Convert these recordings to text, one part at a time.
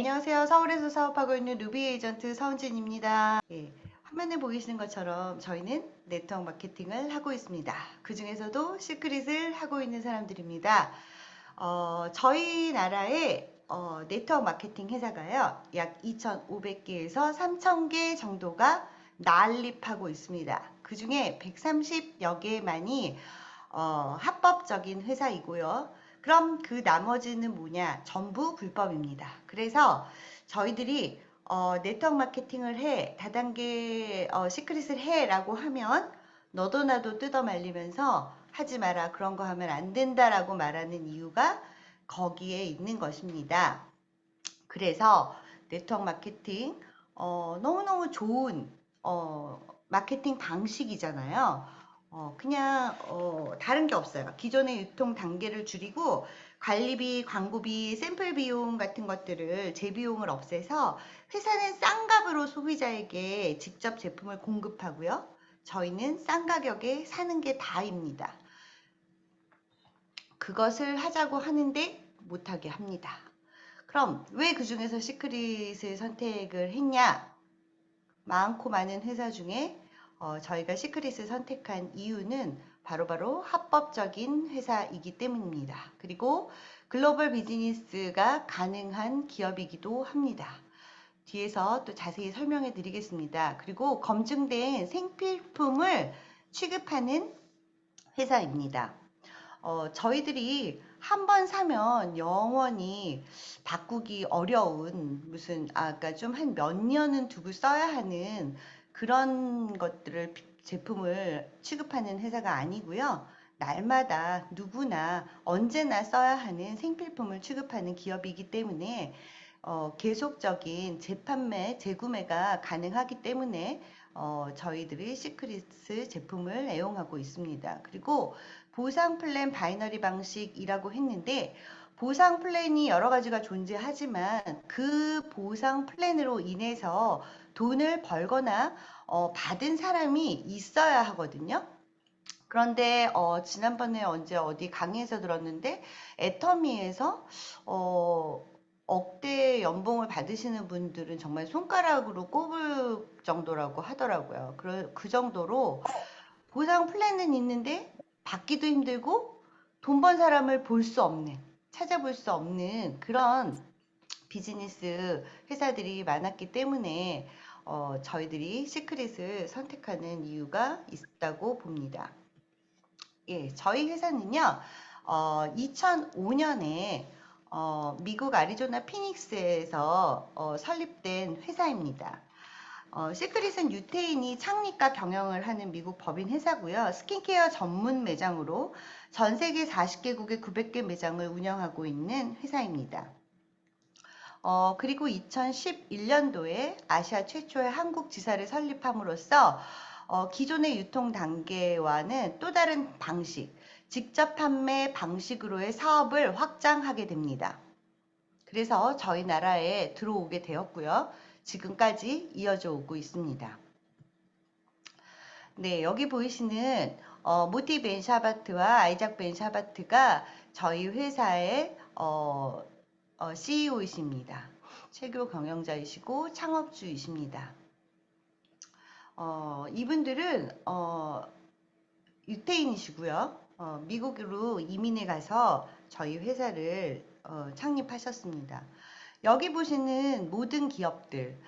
안녕하세요. 서울에서 사업하고 있는 루비 에이전트 서은진입니다. 예, 화면에 보이시는 것처럼 저희는 네트워크 마케팅을 하고 있습니다. 그 중에서도 시크릿을 하고 있는 사람들입니다. 저희 나라에 네트워크 마케팅 회사가요, 약 2,500개에서 3,000개 정도가 난립하고 있습니다. 그 중에 130여 개만이 합법적인 회사이고요. 그럼 그 나머지는 뭐냐? 전부 불법입니다. 그래서 저희들이 네트워크 마케팅을 해, 다단계 시크릿을 해 라고 하면 너도 나도 뜯어 말리면서 하지 마라, 그런 거 하면 안 된다라고 말하는 이유가 거기에 있는 것입니다. 그래서 네트워크 마케팅 너무너무 좋은 마케팅 방식이잖아요. 그냥 다른 게 없어요. 기존의 유통 단계를 줄이고 관리비, 광고비, 샘플 비용 같은 것들을 재비용을 없애서 회사는 싼 값으로 소비자에게 직접 제품을 공급하고요. 저희는 싼 가격에 사는 게 다입니다. 그것을 하자고 하는데 못하게 합니다. 그럼 왜 그 중에서 시크릿을 선택을 했냐? 많고 많은 회사 중에 저희가 시크릿을 선택한 이유는 바로바로 합법적인 회사이기 때문입니다. 그리고 글로벌 비즈니스가 가능한 기업이기도 합니다. 뒤에서 또 자세히 설명해 드리겠습니다. 그리고 검증된 생필품을 취급하는 회사입니다. 저희들이 한 번 사면 영원히 바꾸기 어려운 무슨 아까 좀 한 몇 년은 두고 써야 하는 그런 것들을 제품을 취급하는 회사가 아니고요. 날마다 누구나 언제나 써야 하는 생필품을 취급하는 기업이기 때문에 계속적인 재판매, 재구매가 가능하기 때문에 저희들이 시크릿 제품을 애용하고 있습니다. 그리고 보상 플랜 바이너리 방식이라고 했는데 보상 플랜이 여러 가지가 존재하지만 그 보상 플랜으로 인해서 돈을 벌거나 받은 사람이 있어야 하거든요. 그런데 지난번에 언제 어디 강의에서 들었는데 애터미에서 억대 연봉을 받으시는 분들은 정말 손가락으로 꼽을 정도라고 하더라고요. 그 정도로 보상 플랜은 있는데 받기도 힘들고 돈 번 사람을 볼 수 없는, 찾아볼 수 없는 그런 비즈니스 회사들이 많았기 때문에 저희들이 시크릿을 선택하는 이유가 있다고 봅니다. 예, 저희 회사는요, 2005년에 미국 애리조나 피닉스에서 설립된 회사입니다. 시크릿은 유태인이 창립과 경영을 하는 미국 법인 회사고요. 스킨케어 전문 매장으로 전 세계 40개국의 900개 매장을 운영하고 있는 회사입니다. 그리고 2011년도에 아시아 최초의 한국 지사를 설립함으로써 기존의 유통 단계와는 또 다른 방식, 직접 판매 방식으로의 사업을 확장하게 됩니다. 그래서 저희 나라에 들어오게 되었고요. 지금까지 이어져 오고 있습니다. 네, 여기 보이시는 모티 벤 샤바트와 아이작 벤 샤바트가 저희 회사의 CEO이십니다. 최고 경영자이시고 창업주이십니다. 이분들은 유태인이시고요. 미국으로 이민에 가서 저희 회사를 창립하셨습니다. 여기 보시는 모든 기업들,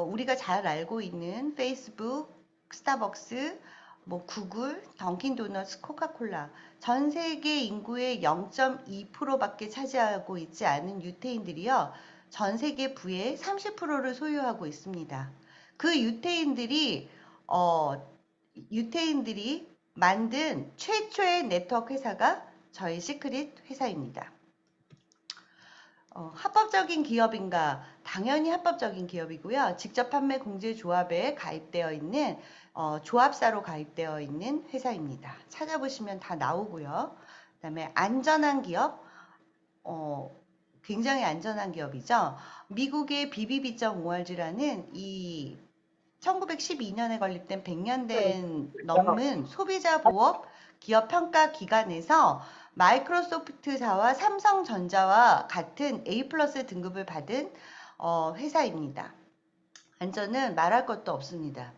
우리가 잘 알고 있는 페이스북, 스타벅스, 뭐 구글, 던킨도너츠, 코카콜라, 전 세계 인구의 0.2%밖에 차지하고 있지 않은 유태인들이요, 전 세계 부의 30%를 소유하고 있습니다. 그 유태인들이 만든 최초의 네트워크 회사가 저희 시크릿 회사입니다. 합법적인 기업인가? 당연히 합법적인 기업이고요. 직접 판매 공제 조합에 가입되어 있는 조합사로 가입되어 있는 회사입니다. 찾아보시면 다 나오고요. 그다음에 안전한 기업, 굉장히 안전한 기업이죠. 미국의 BBB.org라는 이 1912년에 건립된 100년 된 넘은 소비자 보호 기업 평가 기관에서 마이크로소프트사와 삼성전자와 같은 A 플러스 등급을 받은 회사입니다. 완전은 말할 것도 없습니다.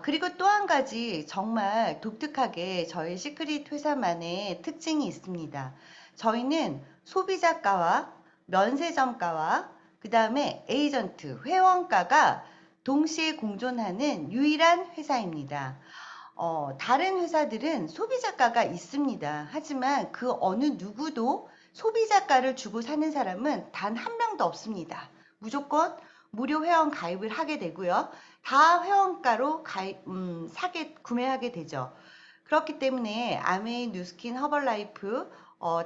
그리고 또 한 가지 정말 독특하게 저희 시크릿 회사만의 특징이 있습니다. 저희는 소비자가와 면세점가와 그 다음에 에이전트, 회원가가 동시에 공존하는 유일한 회사입니다. 다른 회사들은 소비자가가 있습니다. 하지만 그 어느 누구도 소비자가를 주고 사는 사람은 단 한 명도 없습니다. 무조건 무료 회원 가입을 하게 되고요. 다 회원가로 구매하게 되죠. 그렇기 때문에 아메이, 뉴스킨, 허벌라이프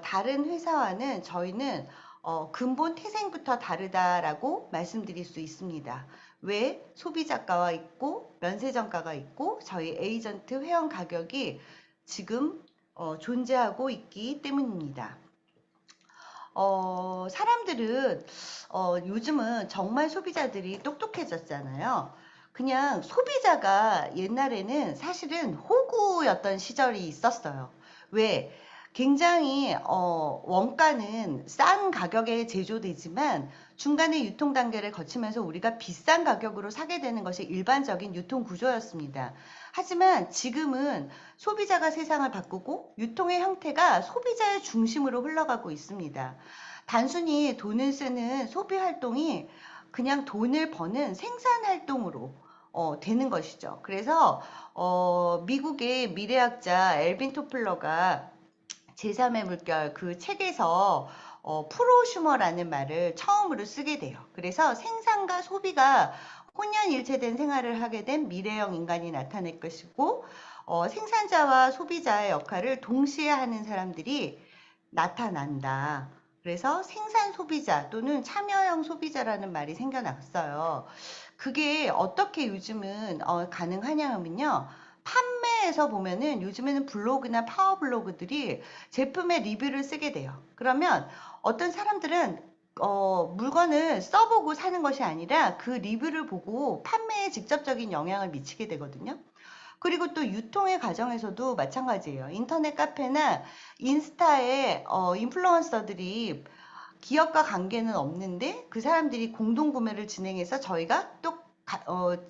다른 회사와는 저희는 근본 태생부터 다르다라고 말씀드릴 수 있습니다. 왜? 소비자가가 있고 면세점가가 있고 저희 에이전트 회원 가격이 지금 존재하고 있기 때문입니다. 사람들은 요즘은 정말 소비자들이 똑똑해졌잖아요. 그냥 소비자가 옛날에는 사실은 호구였던 시절이 있었어요. 왜? 굉장히 원가는 싼 가격에 제조되지만 중간에 유통 단계를 거치면서 우리가 비싼 가격으로 사게 되는 것이 일반적인 유통 구조였습니다. 하지만 지금은 소비자가 세상을 바꾸고 유통의 형태가 소비자의 중심으로 흘러가고 있습니다. 단순히 돈을 쓰는 소비 활동이 그냥 돈을 버는 생산 활동으로 되는 것이죠. 그래서 미국의 미래학자 엘빈 토플러가 제3의 물결 그 책에서 프로슈머라는 말을 처음으로 쓰게 돼요. 그래서 생산과 소비가 혼연일체된 생활을 하게 된 미래형 인간이 나타날 것이고 생산자와 소비자의 역할을 동시에 하는 사람들이 나타난다. 그래서 생산 소비자 또는 참여형 소비자라는 말이 생겨났어요. 그게 어떻게 요즘은 가능하냐 하면요. 판매에서 보면은 요즘에는 블로그나 파워 블로그들이 제품의 리뷰를 쓰게 돼요. 그러면 어떤 사람들은 물건을 써보고 사는 것이 아니라 그 리뷰를 보고 판매에 직접적인 영향을 미치게 되거든요. 그리고 또 유통의 과정에서도 마찬가지예요. 인터넷 카페나 인스타에 인플루언서들이 기업과 관계는 없는데 그 사람들이 공동 구매를 진행해서 저희가 또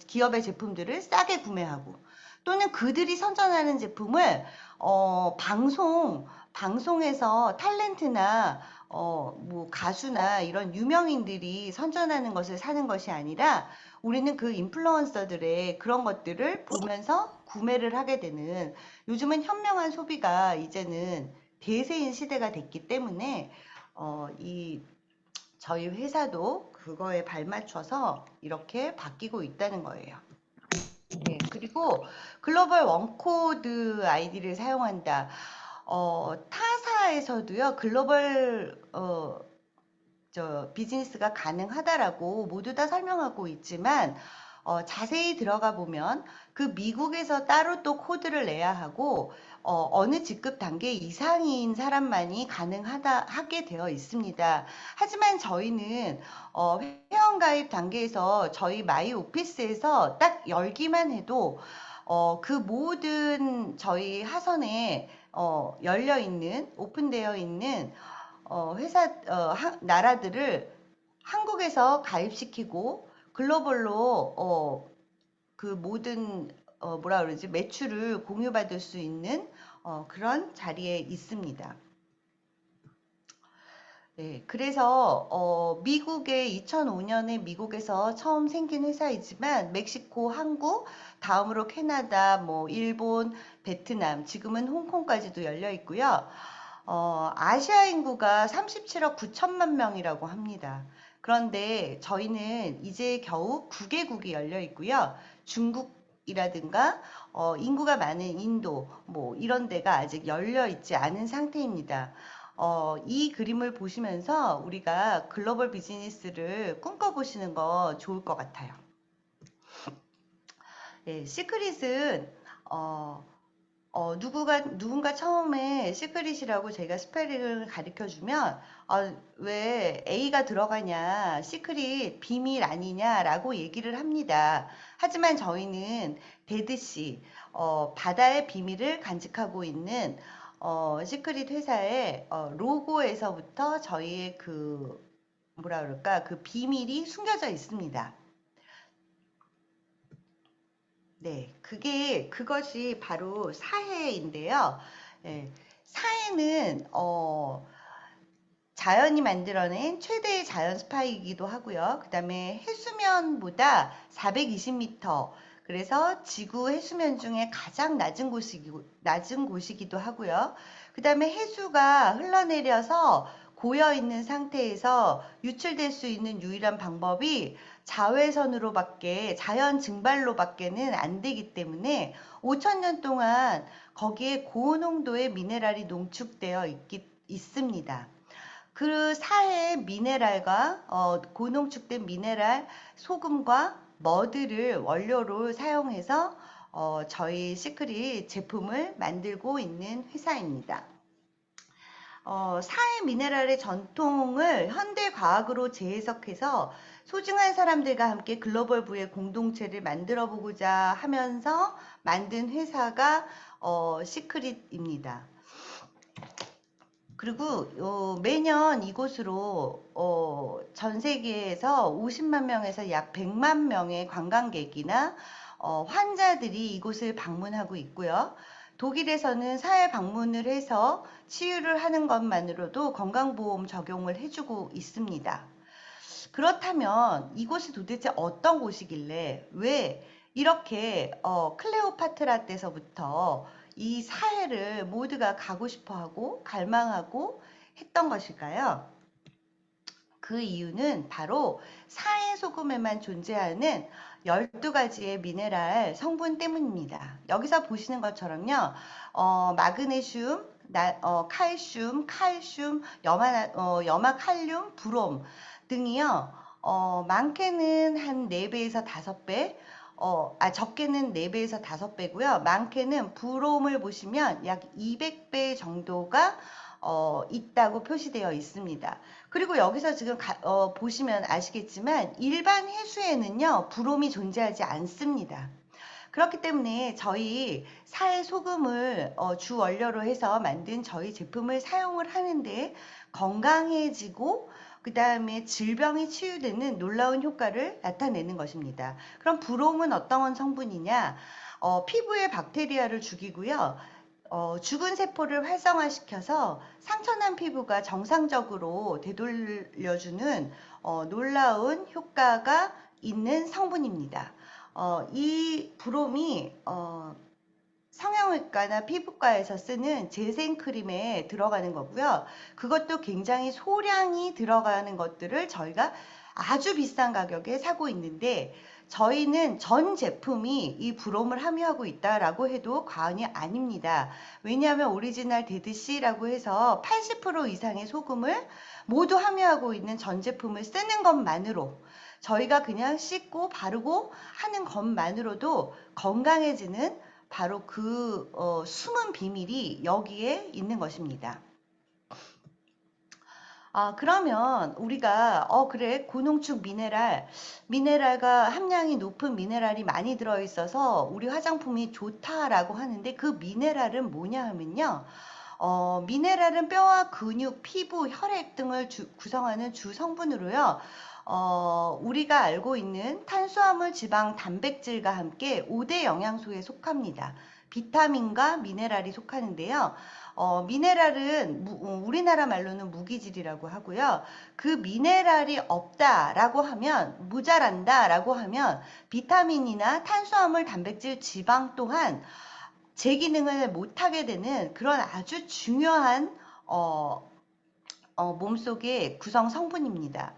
기업의 제품들을 싸게 구매하고 또는 그들이 선전하는 제품을 방송에서 탤런트나 뭐 가수나 이런 유명인들이 선전하는 것을 사는 것이 아니라 우리는 그 인플루언서들의 그런 것들을 보면서 구매를 하게 되는 요즘은 현명한 소비가 이제는 대세인 시대가 됐기 때문에 저희 회사도 그거에 발맞춰서 이렇게 바뀌고 있다는 거예요. 네, 그리고 글로벌 원코드 아이디를 사용한다. 타사에서도요, 글로벌, 비즈니스가 가능하다라고 모두 다 설명하고 있지만, 자세히 들어가 보면 그 미국에서 따로 또 코드를 내야 하고, 어느 직급 단계 이상인 사람만이 하게 되어 있습니다. 하지만 저희는, 회원가입 단계에서 저희 마이 오피스에서 딱 열기만 해도, 그 모든 저희 하선에, 열려 있는, 오픈되어 있는, 나라들을 한국에서 가입시키고 글로벌로 그 모든 뭐라 그러지 매출을 공유받을 수 있는 그런 자리에 있습니다. 네, 그래서 미국의 2005년에 미국에서 처음 생긴 회사이지만 멕시코, 한국, 다음으로 캐나다, 뭐 일본, 베트남, 지금은 홍콩까지도 열려 있고요. 아시아 인구가 37억 9천만 명이라고 합니다. 그런데 저희는 이제 겨우 9개국이 열려 있고요. 중국이라든가 인구가 많은 인도 뭐 이런 데가 아직 열려 있지 않은 상태입니다. 이 그림을 보시면서 우리가 글로벌 비즈니스를 꿈꿔보시는 거 좋을 것 같아요. 네, 시크릿은 누군가 처음에 시크릿이라고 제가 스펠링을 가르쳐 주면, 왜 A가 들어가냐, 시크릿, 비밀 아니냐라고 얘기를 합니다. 하지만 저희는 데드시, 바다의 비밀을 간직하고 있는, 시크릿 회사의 로고에서부터 저희의 뭐라 그럴까, 그 비밀이 숨겨져 있습니다. 네, 그것이 바로 사해인데요. 예, 사해는, 자연이 만들어낸 최대의 자연 스파이이기도 하고요. 그 다음에 해수면보다 420m, 그래서 지구 해수면 중에 가장 낮은 곳이기도 하고요. 그 다음에 해수가 흘러내려서 고여 있는 상태에서 유출될 수 있는 유일한 방법이 자외선으로밖에, 자연 증발로밖에는 안 되기 때문에 5천 년 동안 거기에 고농도의 미네랄이 농축되어 있습니다. 그 사해의 미네랄과 고농축된 미네랄, 소금과 머드를 원료로 사용해서 저희 시크릿 제품을 만들고 있는 회사입니다. 사해 미네랄의 전통을 현대 과학으로 재해석해서 소중한 사람들과 함께 글로벌 부의 공동체를 만들어 보고자 하면서 만든 회사가 시크릿입니다. 그리고 매년 이곳으로 전 세계에서 50만 명에서 약 100만 명의 관광객이나 환자들이 이곳을 방문하고 있고요. 독일에서는 사회 방문을 해서 치유를 하는 것만으로도 건강보험 적용을 해주고 있습니다. 그렇다면 이곳이 도대체 어떤 곳이길래 왜 이렇게 클레오파트라 때서부터 이 사해를 모두가 가고 싶어하고 갈망하고 했던 것일까요? 그 이유는 바로 사해 소금에만 존재하는 12가지의 미네랄 성분 때문입니다. 여기서 보시는 것처럼요, 마그네슘, 칼슘, 염화칼륨, 브롬 등이요, 많게는 한 4배에서 5배, 적게는 4배에서 5배고요. 많게는 브롬을 보시면 약 200배 정도가 있다고 표시되어 있습니다. 그리고 여기서 지금 보시면 아시겠지만 일반 해수에는요, 브롬이 존재하지 않습니다. 그렇기 때문에 저희 사해 소금을 주 원료로 해서 만든 저희 제품을 사용을 하는데 건강해지고 그 다음에 질병이 치유되는 놀라운 효과를 나타내는 것입니다. 그럼 브롬은 어떤 성분이냐? 피부의 박테리아를 죽이고요. 죽은 세포를 활성화시켜서 상처난 피부가 정상적으로 되돌려주는 놀라운 효과가 있는 성분입니다. 이 브롬이 성형외과나 피부과에서 쓰는 재생크림에 들어가는 거고요. 그것도 굉장히 소량이 들어가는 것들을 저희가 아주 비싼 가격에 사고 있는데 저희는 전 제품이 이 브롬을 함유하고 있다라고 해도 과언이 아닙니다. 왜냐하면 오리지널 데드씨라고 해서 80% 이상의 소금을 모두 함유하고 있는 전 제품을 쓰는 것만으로 저희가 그냥 씻고 바르고 하는 것만으로도 건강해지는 바로 그 숨은 비밀이 여기에 있는 것입니다. 그러면 우리가 그래, 고농축 미네랄과 함량이 높은 미네랄이 많이 들어있어서 우리 화장품이 좋다라고 하는데 그 미네랄은 뭐냐 하면요. 미네랄은 뼈와 근육, 피부, 혈액 등을 구성하는 주 성분으로요. 우리가 알고 있는 탄수화물, 지방, 단백질과 함께 5대 영양소에 속합니다. 비타민과 미네랄이 속하는데요. 미네랄은 우리나라 말로는 무기질이라고 하고요. 그 미네랄이 없다라고 하면, 모자란다라고 하면 비타민이나 탄수화물, 단백질, 지방 또한 제 기능을 못하게 되는 그런 아주 중요한 몸속의 구성 성분입니다.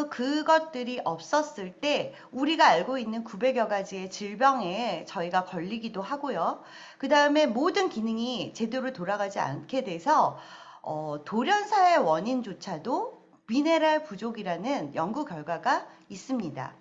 그것들이 없었을 때 우리가 알고 있는 900여 가지의 질병에 저희가 걸리기도 하고요. 그 다음에 모든 기능이 제대로 돌아가지 않게 돼서 돌연사의 원인조차도 미네랄 부족이라는 연구 결과가 있습니다.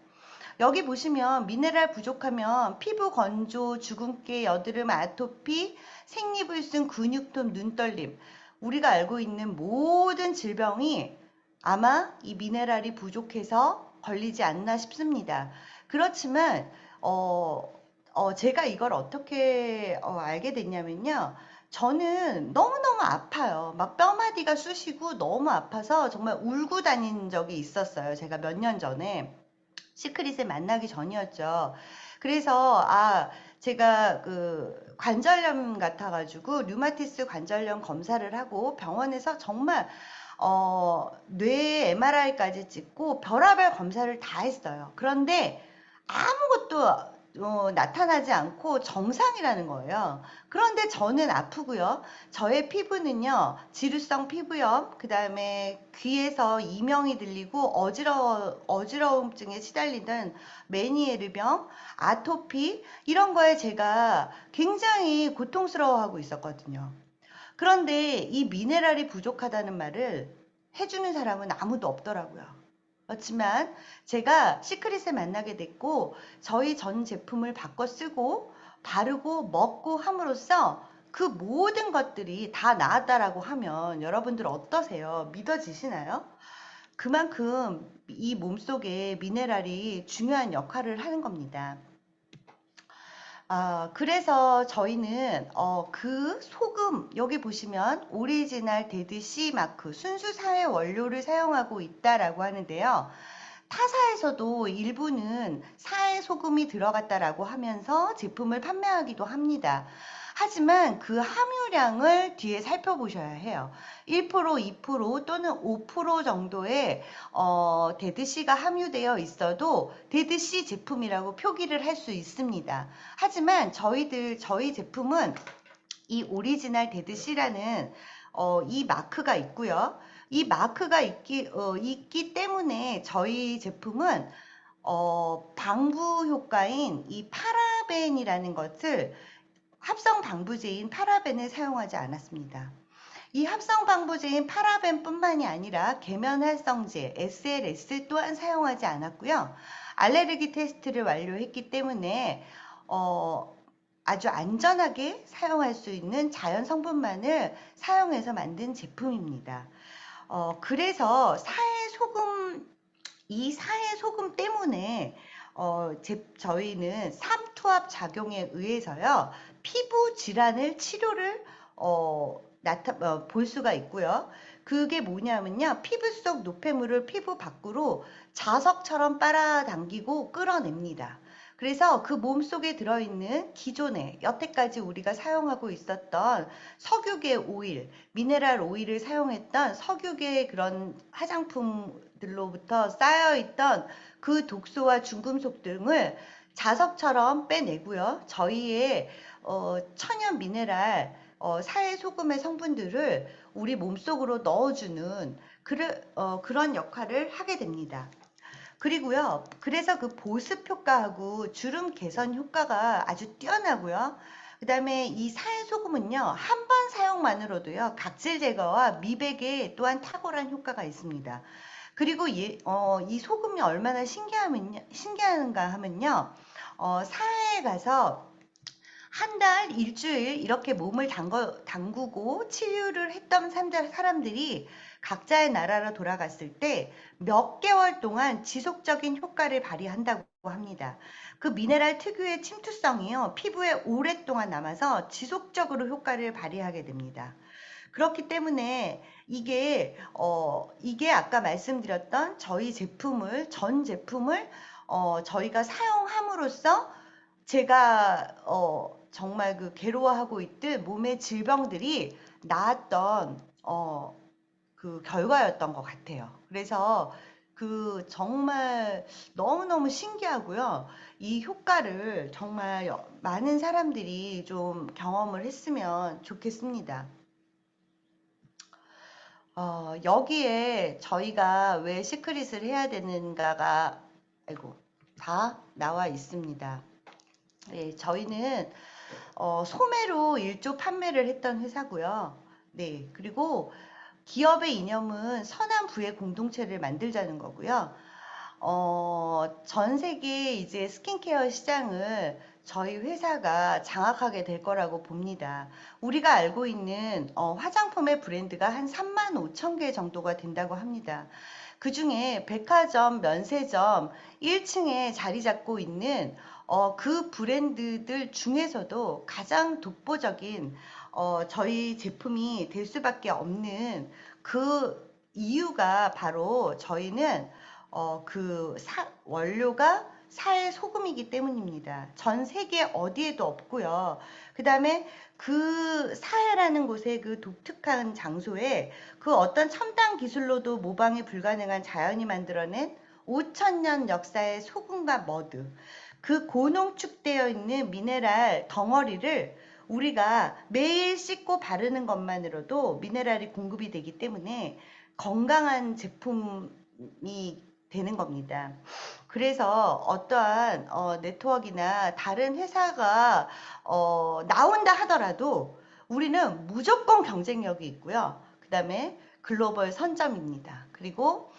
여기 보시면 미네랄 부족하면 피부 건조, 주근깨, 여드름, 아토피, 생리불순, 근육통, 눈떨림, 우리가 알고 있는 모든 질병이 아마 이 미네랄이 부족해서 걸리지 않나 싶습니다. 그렇지만 제가 이걸 어떻게 알게 됐냐면요. 저는 너무너무 아파요. 막 뼈마디가 쑤시고 너무 아파서 정말 울고 다닌 적이 있었어요. 제가 몇 년 전에. 시크릿을 만나기 전이었죠. 그래서 제가 그 관절염 같아가지고 류마티스 관절염 검사를 하고 병원에서 정말 뇌 MRI까지 찍고 별의별 검사를 다 했어요. 그런데 아무것도 나타나지 않고 정상이라는 거예요. 그런데 저는 아프고요. 저의 피부는요, 지루성 피부염, 그 다음에 귀에서 이명이 들리고 어지러움증에 시달리는 메니에르병, 아토피, 이런 거에 제가 굉장히 고통스러워하고 있었거든요. 그런데 이 미네랄이 부족하다는 말을 해주는 사람은 아무도 없더라고요. 그렇지만 제가 시크릿을 만나게 됐고 저희 전 제품을 바꿔 쓰고 바르고 먹고 함으로써 그 모든 것들이 다 나았다라고 하면 여러분들 어떠세요? 믿어지시나요? 그만큼 이 몸속에 미네랄이 중요한 역할을 하는 겁니다. 그래서 저희는 그 소금 여기 보시면 오리지널 데드씨 마크 순수 사회 원료를 사용하고 있다라고 하는데요. 타사에서도 일부는 사해 소금이 들어갔다라고 하면서 제품을 판매하기도 합니다. 하지만 그 함유량을 뒤에 살펴보셔야 해요. 1%, 2% 또는 5% 정도의 데드씨가 함유되어 있어도 데드씨 제품이라고 표기를 할 수 있습니다. 하지만 저희 제품은 이 오리지널 데드씨라는 이 마크가 있고요. 이 마크가 있기 때문에 저희 제품은 방부 효과인 이 파라벤이라는 것을 합성 방부제인 파라벤을 사용하지 않았습니다. 이 합성 방부제인 파라벤뿐만이 아니라 계면활성제 SLS 또한 사용하지 않았고요. 알레르기 테스트를 완료했기 때문에 아주 안전하게 사용할 수 있는 자연 성분만을 사용해서 만든 제품입니다. 그래서 이 사해 소금 때문에 저희는 삼투압 작용에 의해서요, 피부 질환을 치료를 볼 수가 있고요. 그게 뭐냐면요, 피부 속 노폐물을 피부 밖으로 자석처럼 빨아당기고 끌어냅니다. 그래서 그 몸속에 들어있는 기존에 여태까지 우리가 사용하고 있었던 석유계 오일, 미네랄 오일을 사용했던 석유계 그런 화장품들로부터 쌓여있던 그 독소와 중금속 등을 자석처럼 빼내고요. 저희의 천연 미네랄 사해 소금의 성분들을 우리 몸속으로 넣어주는 그런 역할을 하게 됩니다. 그리고요, 그래서 그 보습 효과하고 주름 개선 효과가 아주 뛰어나고요. 그 다음에 이 사해소금은요, 한 번 사용만으로도요, 각질 제거와 미백에 또한 탁월한 효과가 있습니다. 그리고 이 소금이 얼마나 신기한가 하면요, 사해에 가서 한 달, 일주일 이렇게 몸을 담그고 치유를 했던 사람들이 각자의 나라로 돌아갔을 때 몇 개월 동안 지속적인 효과를 발휘한다고 합니다. 그 미네랄 특유의 침투성이요, 피부에 오랫동안 남아서 지속적으로 효과를 발휘하게 됩니다. 그렇기 때문에 이게 아까 말씀드렸던 전 제품을 저희가 사용함으로써 제가 정말 그 괴로워하고 있던 몸의 질병들이 나았던 그 결과였던 것 같아요. 그래서 그 정말 너무너무 신기하고요. 이 효과를 정말 많은 사람들이 좀 경험을 했으면 좋겠습니다. 여기에 저희가 왜 시크릿을 해야 되는가가 다 나와 있습니다. 네, 저희는 소매로 일조 판매를 했던 회사고요. 네, 그리고 기업의 이념은 선한 부의 공동체를 만들자는 거고요. 전 세계 이제 스킨케어 시장을 저희 회사가 장악하게 될 거라고 봅니다. 우리가 알고 있는 화장품의 브랜드가 한 3만 5천 개 정도가 된다고 합니다. 그 중에 백화점, 면세점 1층에 자리 잡고 있는 그 브랜드들 중에서도 가장 독보적인 저희 제품이 될 수밖에 없는 그 이유가 바로 저희는 원료가 사회 소금이기 때문입니다. 전 세계 어디에도 없고요. 그 다음에 그 사회라는 곳의 그 독특한 장소에 그 어떤 첨단 기술로도 모방이 불가능한 자연이 만들어낸 5,000년 역사의 소금과 머드, 그 고농축되어 있는 미네랄 덩어리를 우리가 매일 씻고 바르는 것만으로도 미네랄이 공급이 되기 때문에 건강한 제품이 되는 겁니다. 그래서 어떠한 네트워크나 다른 회사가 나온다 하더라도 우리는 무조건 경쟁력이 있고요. 그 다음에 글로벌 선점입니다. 그리고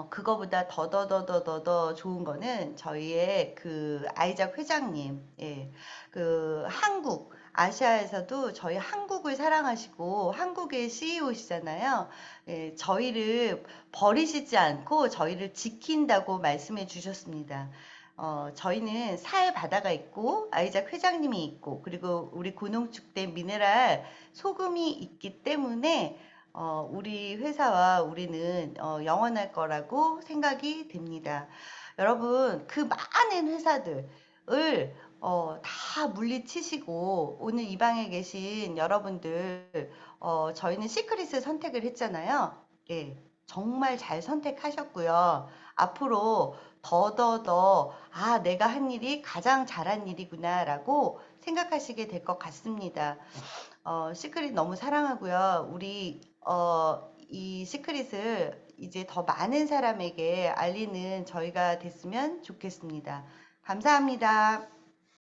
그거보다 더더더더더 좋은 거는 저희의 그 아이작 회장님, 예, 그 한국, 아시아에서도 저희 한국을 사랑하시고 한국의 CEO시잖아요. 예, 저희를 버리시지 않고 저희를 지킨다고 말씀해 주셨습니다. 저희는 사회 바다가 있고 아이작 회장님이 있고 그리고 우리 고농축된 미네랄 소금이 있기 때문에 우리 회사와 우리는 영원할 거라고 생각이 됩니다. 여러분, 그 많은 회사들을 다 물리치시고 오늘 이 방에 계신 여러분들, 저희는 시크릿을 선택을 했잖아요. 예, 정말 잘 선택하셨고요. 앞으로 내가 한 일이 가장 잘한 일이구나라고 생각하시게 될 것 같습니다. 시크릿 너무 사랑하고요. 이 시크릿을 이제 더 많은 사람에게 알리는 저희가 됐으면 좋겠습니다. 감사합니다.